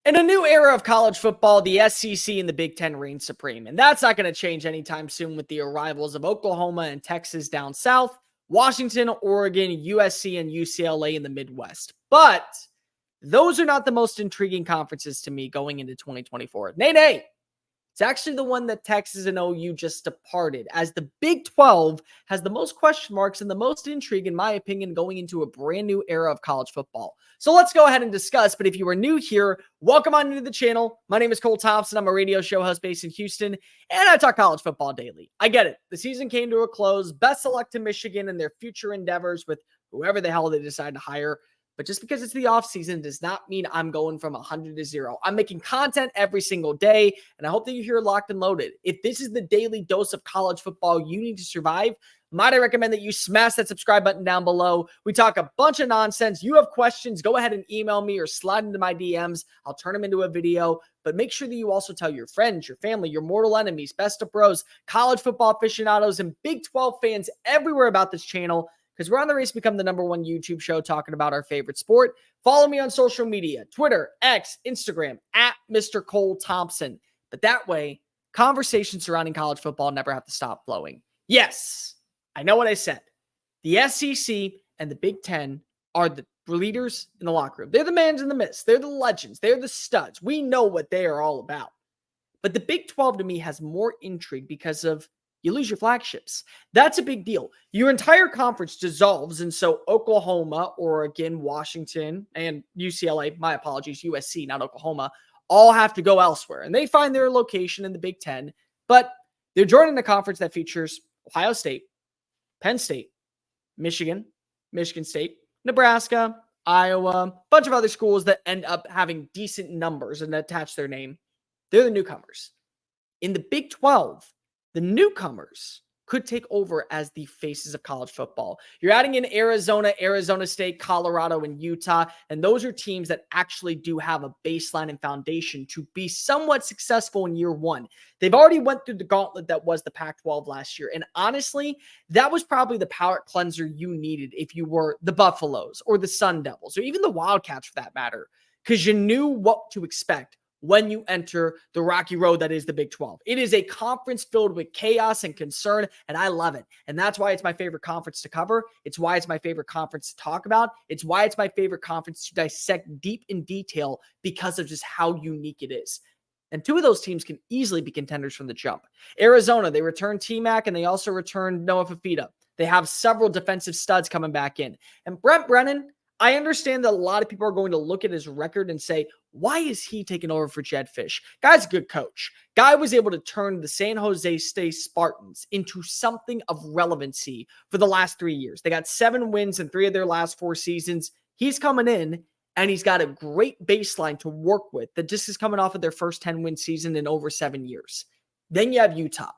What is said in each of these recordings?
In a new era of college football, the SEC and the Big Ten reign supreme, and that's not going to change anytime soon with the arrivals of Oklahoma and Texas down south, Washington, Oregon, USC, and UCLA in the Midwest. But those are not the most intriguing conferences to me going into 2024. Nay. It's actually the one that Texas and OU just departed, as the Big 12 has the most question marks and the most intrigue, in my opinion, going into a brand new era of college football. So let's go ahead and discuss. But if you are new here, welcome on into the channel. My name is Thompson. I'm a radio show host based in Houston, and I talk college football daily. I get it. The season came to a close. Best of luck to Michigan and their future endeavors with whoever the hell they decide to hire. But just because it's the offseason does not mean I'm going from 100 to 0. I'm making content every single day, and I hope that you're here locked and loaded. If this is the daily dose of college football you need to survive, might I recommend that you smash that subscribe button down below. We talk a bunch of nonsense. You have questions, go ahead and email me or slide into my DMs. I'll turn them into a video. But make sure that you also tell your friends, your family, your mortal enemies, best of bros, college football aficionados, and Big 12 fans everywhere about this channel, because we're on the race to become the #1 YouTube show talking about our favorite sport. Follow me on social media, Twitter, X, Instagram, at Mr. Cole Thompson. But that way, conversations surrounding college football never have to stop flowing. Yes, I know what I said. The SEC and the Big Ten are the leaders in the locker room. They're the mans in the mist. They're the legends. They're the studs. We know what they are all about. But the Big 12 to me has more intrigue because of you lose your flagships. That's a big deal. Your entire conference dissolves, and so Oklahoma, Oregon, Washington, and UCLA, my apologies, USC, not Oklahoma, all have to go elsewhere. And they find their location in the Big Ten, but they're joining a conference that features Ohio State, Penn State, Michigan, Michigan State, Nebraska, Iowa, a bunch of other schools that end up having decent numbers and attach their name. They're the newcomers. In the Big 12, the newcomers could take over as the faces of college football. You're adding in Arizona, Arizona State, Colorado, and Utah, and those are teams that actually do have a baseline and foundation to be somewhat successful in year one. They've already went through the gauntlet that was the Pac-12 last year, and honestly, that was probably the palate cleanser you needed if you were the Buffaloes or the Sun Devils or even the Wildcats for that matter, because you knew what to expect when you enter the rocky road that is the Big 12. It is a conference filled with chaos and concern, and I love it. And that's why it's my favorite conference to cover. It's why it's my favorite conference to talk about. It's why it's my favorite conference to dissect deep in detail because of just how unique it is. And two of those teams can easily be contenders from the jump. Arizona, they returned T-Mac, and they also returned Noah Fafita. They have several defensive studs coming back in. And Brent Brennan, I understand that a lot of people are going to look at his record and say, why is he taking over for Jed Fish? Guy's a good coach. Guy was able to turn the San Jose State Spartans into something of relevancy for the last 3 years. They got 7 wins in 3 of their last 4 seasons. He's coming in, and he's got a great baseline to work with that just is coming off of their first 10-win season in over 7 years. Then you have Utah.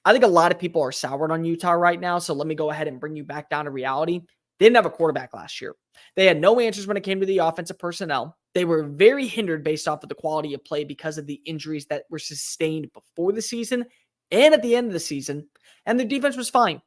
I think a lot of people are soured on Utah right now, so let me go ahead and bring you back down to reality. They didn't have a quarterback last year. They had no answers when it came to the offensive personnel. They were very hindered based off of the quality of play because of the injuries that were sustained before the season and at the end of the season. And the defense was fine.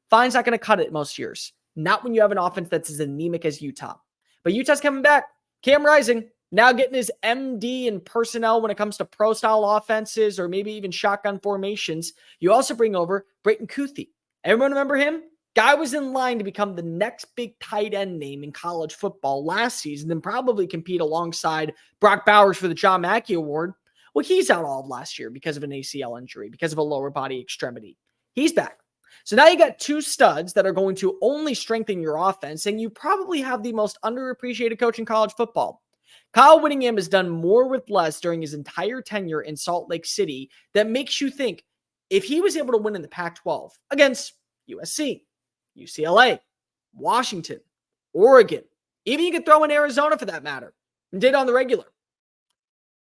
Fine's not going to cut it most years. Not when you have an offense that's as anemic as Utah. But Utah's coming back. Cam Rising now getting his MD and personnel when it comes to pro-style offenses or maybe even shotgun formations. You also bring over Brayton Kuthi. Everyone remember him? Guy was in line to become the next big tight end name in college football last season and probably compete alongside Brock Bowers for the John Mackey Award. Well, he's out all of last year because of an ACL injury, because of a lower body extremity. He's back. So now you got 2 studs that are going to only strengthen your offense, and you probably have the most underappreciated coach in college football. Kyle Whittingham has done more with less during his entire tenure in Salt Lake City that makes you think if he was able to win in the Pac-12 against USC, UCLA, Washington, Oregon, even you could throw in Arizona for that matter, and did on the regular.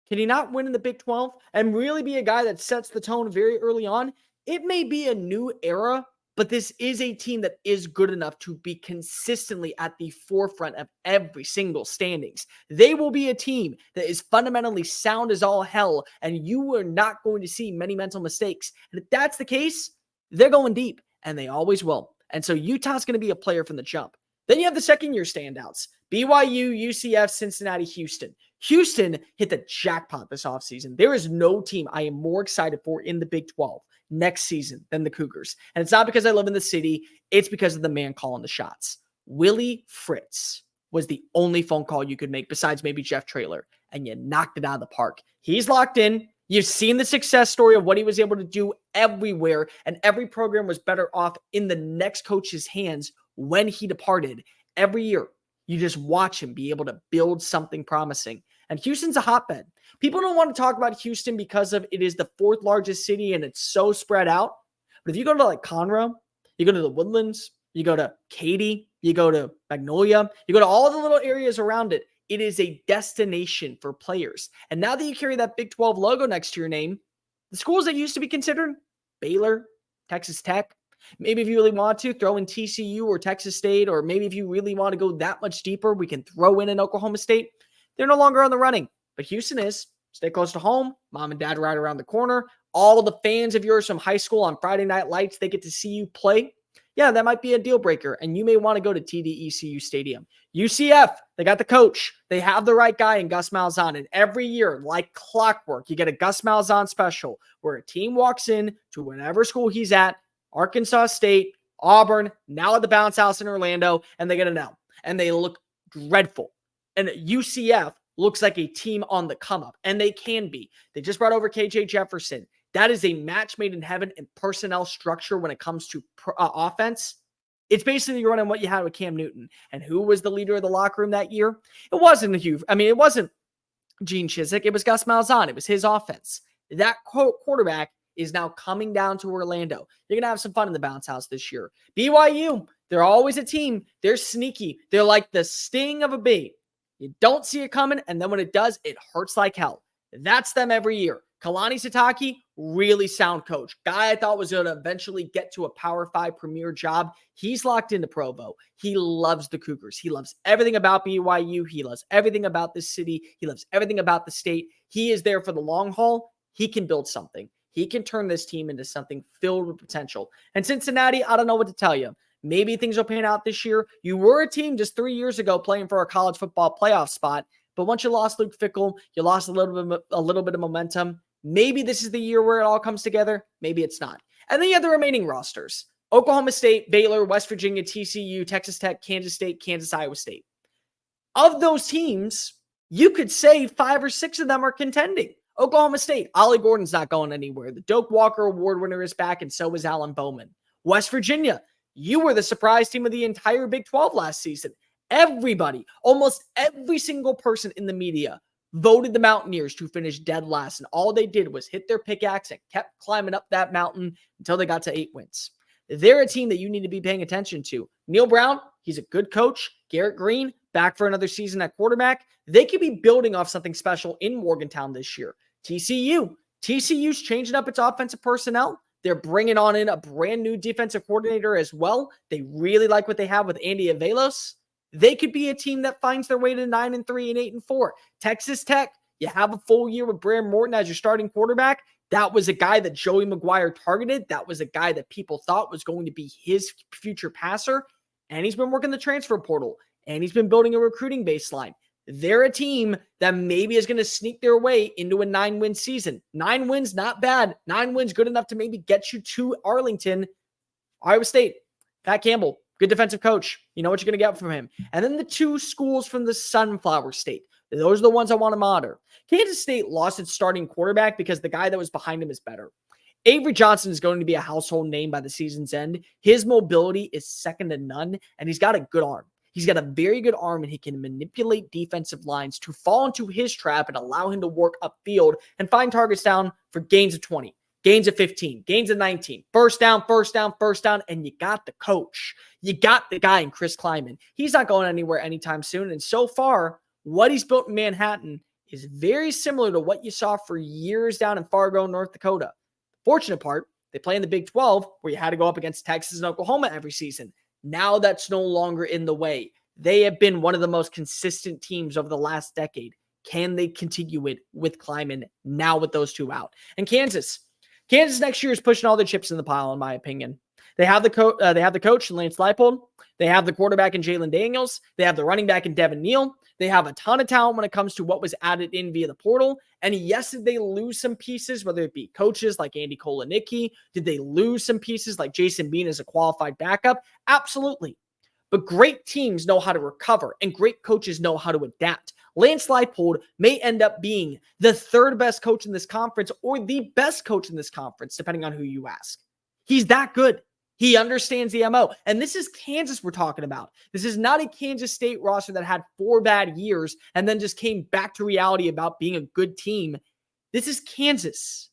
Can he not win in the Big 12 and really be a guy that sets the tone very early on? It may be a new era, but this is a team that is good enough to be consistently at the forefront of every single standings. They will be a team that is fundamentally sound as all hell, and you are not going to see many mental mistakes. And if that's the case, they're going deep, and they always will. And so Utah's going to be a player from the jump. Then you have the second-year standouts, BYU, UCF, Cincinnati, Houston. Houston hit the jackpot this offseason. There is no team I am more excited for in the Big 12 next season than the Cougars. And it's not because I live in the city. It's because of the man calling the shots. Willie Fritz was the only phone call you could make besides maybe Jeff Traylor, and you knocked it out of the park. He's locked in. You've seen the success story of what he was able to do everywhere, and every program was better off in the next coach's hands when he departed. Every year, you just watch him be able to build something promising. And Houston's a hotbed. People don't want to talk about Houston because of it is the fourth largest city and it's so spread out. But if you go to like Conroe, you go to the Woodlands, you go to Katy, you go to Magnolia, you go to all the little areas around it, it is a destination for players. And now that you carry that Big 12 logo next to your name, the schools that used to be considered, Baylor, Texas Tech, maybe if you really want to, throw in TCU or Texas State, or maybe if you really want to go that much deeper, we can throw in an Oklahoma State. They're no longer on the running, but Houston is. Stay close to home. Mom and dad right around the corner. All the fans of yours from high school on Friday Night Lights, they get to see you play. Yeah, that might be a deal breaker, and you may want to go to TDECU Stadium. UCF, they got the coach. They have the right guy in Gus Malzahn, and every year, like clockwork, you get a Gus Malzahn special where a team walks in to whatever school he's at, Arkansas State, Auburn, now at the Bounce House in Orlando, and they get an L, and they look dreadful. And UCF looks like a team on the come up, and they can be. They just brought over KJ Jefferson. That is a match made in heaven in personnel structure when it comes to offense. It's basically running what you had with Cam Newton. And who was the leader of the locker room that year? It wasn't it wasn't Gene Chizik. It was Gus Malzahn. It was his offense. That quarterback is now coming down to Orlando. You're going to have some fun in the Bounce House this year. BYU, they're always a team. They're sneaky. They're like the sting of a bee. You don't see it coming, and then when it does, it hurts like hell. That's them every year. Kalani Sitake, really sound coach. Guy I thought was going to eventually get to a Power 5 premier job. He's locked into Provo. He loves the Cougars. He loves everything about BYU. He loves everything about this city. He loves everything about the state. He is there for the long haul. He can build something. He can turn this team into something filled with potential. And Cincinnati, I don't know what to tell you. Maybe things will pan out this year. You were a team just 3 years ago playing for a college football playoff spot. But once you lost Luke Fickell, you lost a little bit of momentum. Maybe this is the year where it all comes together. Maybe it's not. And then you have the remaining rosters. Oklahoma State, Baylor, West Virginia, TCU, Texas Tech, Kansas State, Kansas, Iowa State. Of those teams, you could say 5 or 6 of them are contending. Oklahoma State, Ollie Gordon's not going anywhere. The Doak Walker Award winner is back, and so is Alan Bowman. West Virginia, you were the surprise team of the entire Big 12 last season. Everybody, almost every single person in the media voted the Mountaineers to finish dead last, and all they did was hit their pickaxe and kept climbing up that mountain until they got to 8 wins. They're a team that you need to be paying attention to. Neil Brown, he's a good coach. Garrett Green, back for another season at quarterback. They could be building off something special in Morgantown this year. TCU's changing up its offensive personnel. They're bringing on in a brand new defensive coordinator as well. They really like what they have with Andy Avalos. They could be a team that finds their way to 9-3 and 8-4. Texas Tech, you have a full year with Bram Morton as your starting quarterback. That was a guy that Joey McGuire targeted. That was a guy that people thought was going to be his future passer. And he's been working the transfer portal. And he's been building a recruiting baseline. They're a team that maybe is going to sneak their way into a 9-win season. 9 wins, not bad. 9 wins, good enough to maybe get you to Arlington. Iowa State, Pat Campbell, good defensive coach. You know what you're going to get from him. And then the 2 schools from the Sunflower State. Those are the ones I want to monitor. Kansas State lost its starting quarterback because the guy that was behind him is better. Avery Johnson is going to be a household name by the season's end. His mobility is second to none, and he's got a good arm. He's got a very good arm, and he can manipulate defensive lines to fall into his trap and allow him to work upfield and find targets down for gains of 20, gains of 15, gains of 19, first down, and you got the coach. You got the guy in Chris Kleiman. He's not going anywhere anytime soon, and so far, what he's built in Manhattan is very similar to what you saw for years down in Fargo, North Dakota. Fortunate part, they play in the Big 12, where you had to go up against Texas and Oklahoma every season. Now that's no longer in the way. They have been one of the most consistent teams over the last decade. Can they continue it with Kleiman now with those 2 out? And Kansas next year is pushing all their chips in the pile, in my opinion. They have the coach, Lance Leipold. They have the quarterback in Jalen Daniels. They have the running back in Devin Neal. They have a ton of talent when it comes to what was added in via the portal. And yes, did they lose some pieces, whether it be coaches like Andy Kolenicki? Did they lose some pieces like Jason Bean as a qualified backup? Absolutely. But great teams know how to recover, and great coaches know how to adapt. Lance Leipold may end up being the third best coach in this conference or the best coach in this conference, depending on who you ask. He's that good. He understands the MO. And this is Kansas we're talking about. This is not a Kansas State roster that had 4 bad years and then just came back to reality about being a good team. This is Kansas.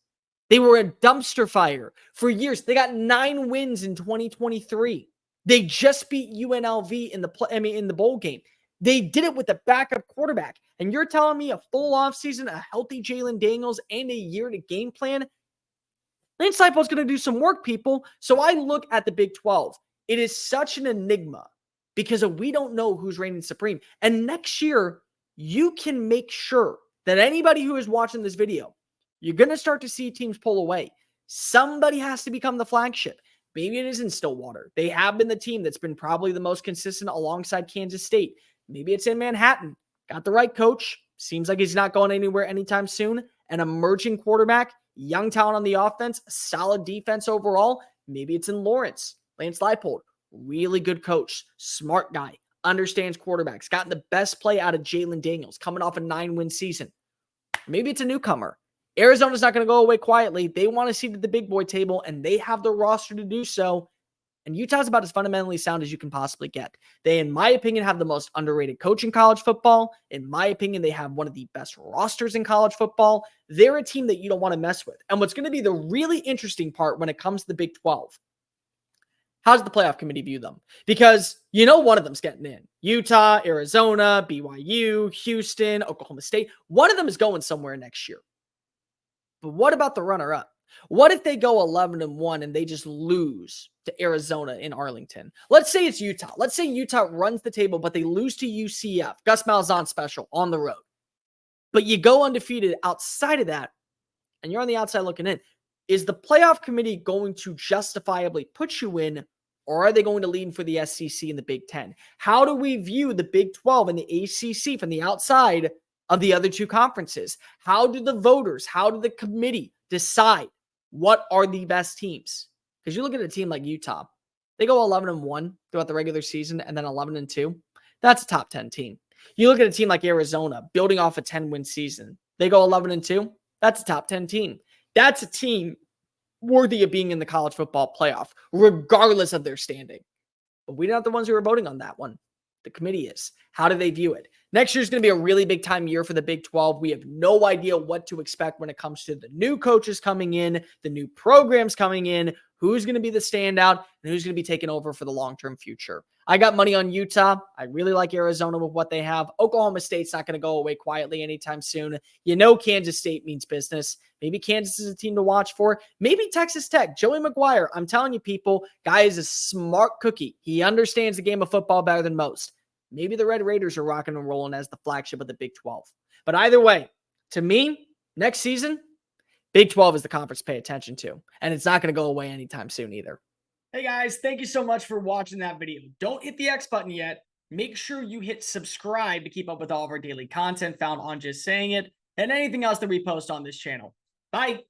They were a dumpster fire for years. They got 9 wins in 2023. They just beat UNLV in the bowl game. They did it with a backup quarterback. And you're telling me a full offseason, a healthy Jalen Daniels, and a year to game plan? Lance Leipold's going to do some work, people. So I look at the Big 12. It is such an enigma because we don't know who's reigning supreme. And next year, you can make sure that anybody who is watching this video, you're going to start to see teams pull away. Somebody has to become the flagship. Maybe it isn't Stillwater. They have been the team that's been probably the most consistent alongside Kansas State. Maybe it's in Manhattan. Got the right coach. Seems like he's not going anywhere anytime soon. An emerging quarterback, young talent on the offense, solid defense overall. Maybe it's in Lawrence. Lance Leipold, really good coach, smart guy, understands quarterbacks, gotten the best play out of Jalen Daniels, coming off a 9-win season. Maybe it's a newcomer. Arizona's not going to go away quietly. They want to seat at the big boy table, and they have the roster to do so. And Utah's about as fundamentally sound as you can possibly get. They, in my opinion, have the most underrated coach in college football. In my opinion, they have one of the best rosters in college football. They're a team that you don't want to mess with. And what's going to be the really interesting part when it comes to the Big 12, how does the playoff committee view them? Because one of them's getting in. Utah, Arizona, BYU, Houston, Oklahoma State. One of them is going somewhere next year. But what about the runner-up? What if they go 11-1 and they just lose to Arizona in Arlington? Let's say it's Utah. Let's say Utah runs the table, but they lose to UCF. Gus Malzahn special on the road. But you go undefeated outside of that, and you're on the outside looking in. Is the playoff committee going to justifiably put you in, or are they going to lean for the SEC and the Big Ten? How do we view the Big 12 and the ACC from the outside of the other two conferences? How do the voters, how do the committee decide what are the best teams? Because you look at a team like Utah, they go 11-1 throughout the regular season and then 11-2. That's a top 10 team. You look at a team like Arizona, building off a 10-win season. They go 11-2. That's a top 10 team. That's a team worthy of being in the college football playoff, regardless of their standing. But we're not the ones who are voting on that one. The committee is. How do they view it? Next year is going to be a really big time year for the Big 12. We have no idea what to expect when it comes to the new coaches coming in, the new programs coming in, who's going to be the standout, and who's going to be taking over for the long-term future. I got money on Utah. I really like Arizona with what they have. Oklahoma State's not going to go away quietly anytime soon. Kansas State means business. Maybe Kansas is a team to watch for. Maybe Texas Tech. Joey McGuire. I'm telling you, people, guy is a smart cookie. He understands the game of football better than most. Maybe the Red Raiders are rocking and rolling as the flagship of the Big 12. But either way, to me, next season, Big 12 is the conference to pay attention to. And it's not going to go away anytime soon either. Hey guys, thank you so much for watching that video. Don't hit the X button yet. Make sure you hit subscribe to keep up with all of our daily content found on Just Saying It and anything else that we post on this channel. Bye.